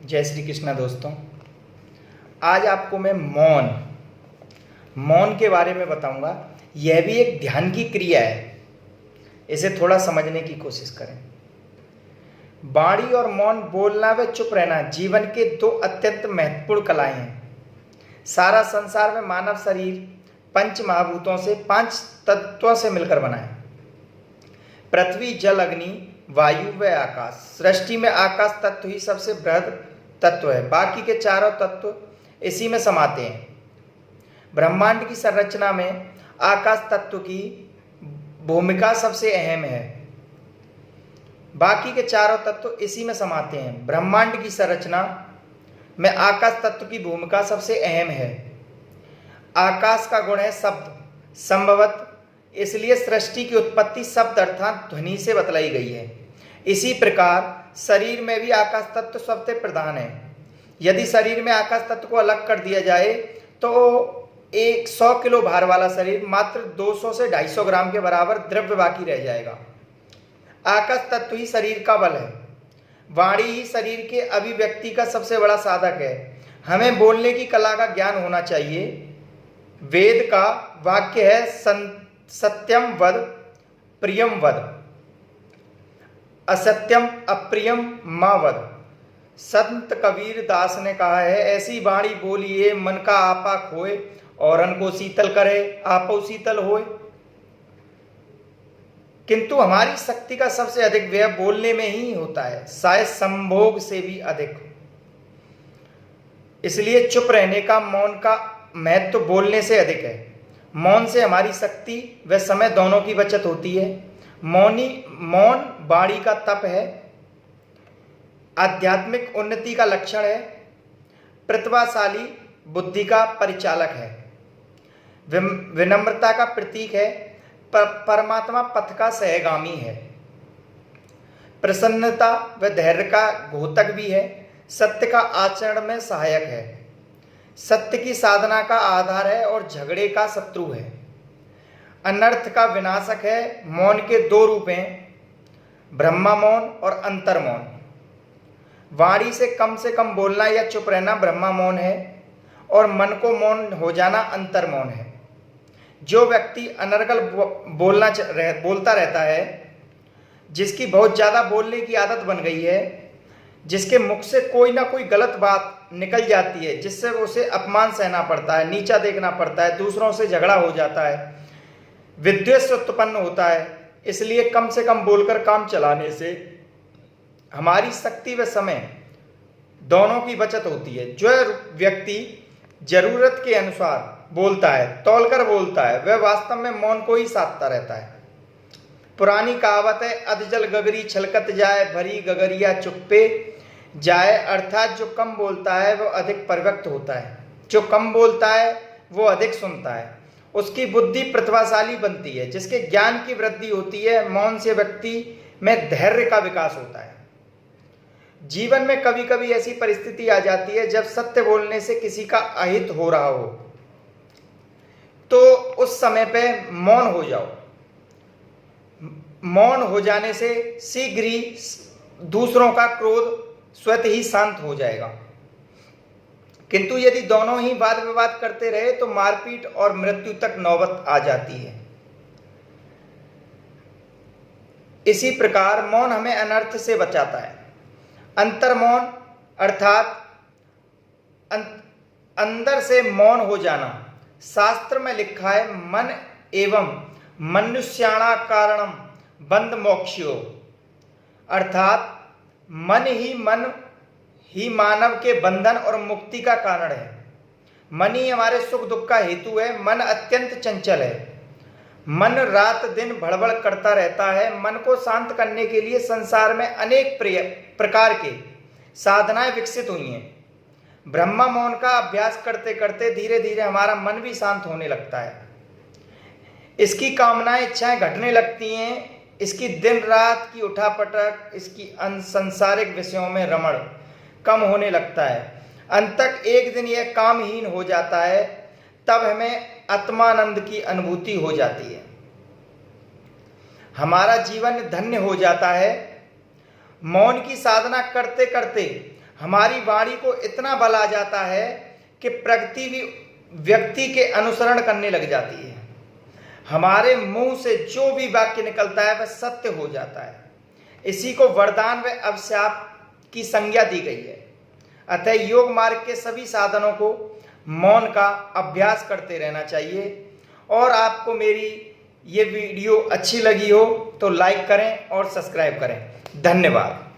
जय श्री कृष्णा दोस्तों। आज आपको मैं मौन के बारे में बताऊंगा। यह भी एक ध्यान की क्रिया है, इसे थोड़ा समझने की कोशिश करें। वाणी और मौन, बोलना व चुप रहना जीवन के दो अत्यंत महत्वपूर्ण कलाएं हैं। सारा संसार में मानव शरीर पंच महाभूतों से, पांच तत्वों से मिलकर बना है। पृथ्वी, जल, अग्नि, वायु व आकाश। सृष्टि में आकाश तत्व ही सबसे बृहद तत्व है, बाकी के चारों तत्व इसी में समाते हैं। ब्रह्मांड की संरचना में आकाश तत्व की भूमिका सबसे अहम है, बाकी के चारों तत्व इसी में समाते हैं। ब्रह्मांड की संरचना में आकाश तत्व की भूमिका सबसे अहम है। आकाश का गुण है शब्द, संभवत इसलिए सृष्टि की उत्पत्ति शब्द अर्थात ध्वनि से बतलाई गई है। इसी प्रकार शरीर में भी आकाश तत्व सबसे प्रधान है। यदि शरीर में आकाश तत्व को अलग कर दिया जाए तो 100 किलो भार वाला शरीर मात्र 200 से 250 ग्राम के बराबर द्रव्य बाकी रह जाएगा। आकाश तत्व ही शरीर का बल है। वाणी ही शरीर के अभिव्यक्ति का सबसे बड़ा साधक है। हमें बोलने की कला का ज्ञान होना चाहिए। वेद का वाक्य है सत्यम वद प्रियम वद, असत्यम अप्रियम मा वद। संत कबीर दास ने कहा है, ऐसी वाणी बोलिए मन का आपा खोए, औरन को शीतल करे आपो शीतल होए। किंतु हमारी शक्ति का सबसे अधिक व्यय बोलने में ही होता है, शायद संभोग से भी अधिक। इसलिए चुप रहने का, मौन का महत्व बोलने से अधिक है। मौन से हमारी शक्ति व समय दोनों की बचत होती है। मौन वाणी का तप है, आध्यात्मिक उन्नति का लक्षण है, प्रतिभाशाली बुद्धि का परिचालक है, विनम्रता का प्रतीक है, परमात्मा पथ का सहगामी है, प्रसन्नता व धैर्य का घोतक भी है, सत्य का आचरण में सहायक है, सत्य की साधना का आधार है और झगड़े का शत्रु है, अनर्थ का विनाशक है। मौन के दो रूप हैं, ब्रह्मा मौन और अंतर मौन। वाणी से कम बोलना या चुप रहना ब्रह्मा मौन है और मन को मौन हो जाना अंतर मौन है। जो व्यक्ति अनर्गल बोलता रहता है, जिसकी बहुत ज़्यादा बोलने की आदत बन गई है, जिसके मुख से कोई ना कोई गलत बात निकल जाती है, जिससे उसे अपमान सहना पड़ता है, नीचा देखना पड़ता है, दूसरों से झगड़ा हो जाता है, विद्वेष उत्पन्न होता है। इसलिए कम से कम बोलकर काम चलाने से हमारी शक्ति व समय दोनों की बचत होती है। जो व्यक्ति जरूरत के अनुसार बोलता है, तौलकर बोलता है, वह वास्तव में मौन को ही साधता रहता है। पुरानी कहावत है, अधजल गगरी छलकत जाए, भरी गगरिया चुप्पे जाए। अर्थात जो कम बोलता है वो अधिक परिपक्व होता है, जो कम बोलता है वो अधिक सुनता है, उसकी बुद्धि प्रतिभाशाली बनती है, जिसके ज्ञान की वृद्धि होती है। मौन से व्यक्ति में धैर्य का विकास होता है। जीवन में कभी कभी ऐसी परिस्थिति आ जाती है जब सत्य बोलने से किसी का अहित हो रहा हो, तो उस समय पे मौन हो जाओ। मौन हो जाने से शीघ्र ही दूसरों का क्रोध स्वतः ही शांत हो जाएगा। किंतु यदि दोनों ही वाद विवाद करते रहे तो मारपीट और मृत्यु तक नौबत आ जाती है। इसी प्रकार मौन हमें अनर्थ से बचाता है। अंतर मौन अर्थात अंदर से मौन हो जाना। शास्त्र में लिखा है, मन एवं मनुष्याणा कारणम बंध मोक्षो। अर्थात मन ही मानव के बंधन और मुक्ति का कारण है। मन ही हमारे सुख दुख का हेतु है। मन अत्यंत चंचल है। मन रात दिन भड़बड़ करता रहता है। मन को शांत करने के लिए संसार में अनेक प्रकार के साधनाएं विकसित हुई हैं। ब्रह्मा मौन का अभ्यास करते करते धीरे धीरे हमारा मन भी शांत होने लगता है। इसकी कामनाएं, इच्छाएं घटने लगती हैं। इसकी दिन रात की उठापटक, इसकी सांसारिक विषयों में रमण कम होने लगता है। अंततः एक दिन यह कामहीन हो जाता है। तब हमें आत्मानंद की अनुभूति हो जाती है। हमारा जीवन धन्य हो जाता है। मौन की साधना करते करते हमारी वाणी को इतना बल आ जाता है कि प्रकृति भी व्यक्ति के अनुसरण करने लग जाती है। हमारे मुंह से जो भी वाक्य निकलता है वह सत्य हो जाता है। इसी को वरदान व अभिशाप की संज्ञा दी गई है। अतः योग मार्ग के सभी साधनों को मौन का अभ्यास करते रहना चाहिए। और आपको मेरी ये वीडियो अच्छी लगी हो तो लाइक करें और सब्सक्राइब करें। धन्यवाद।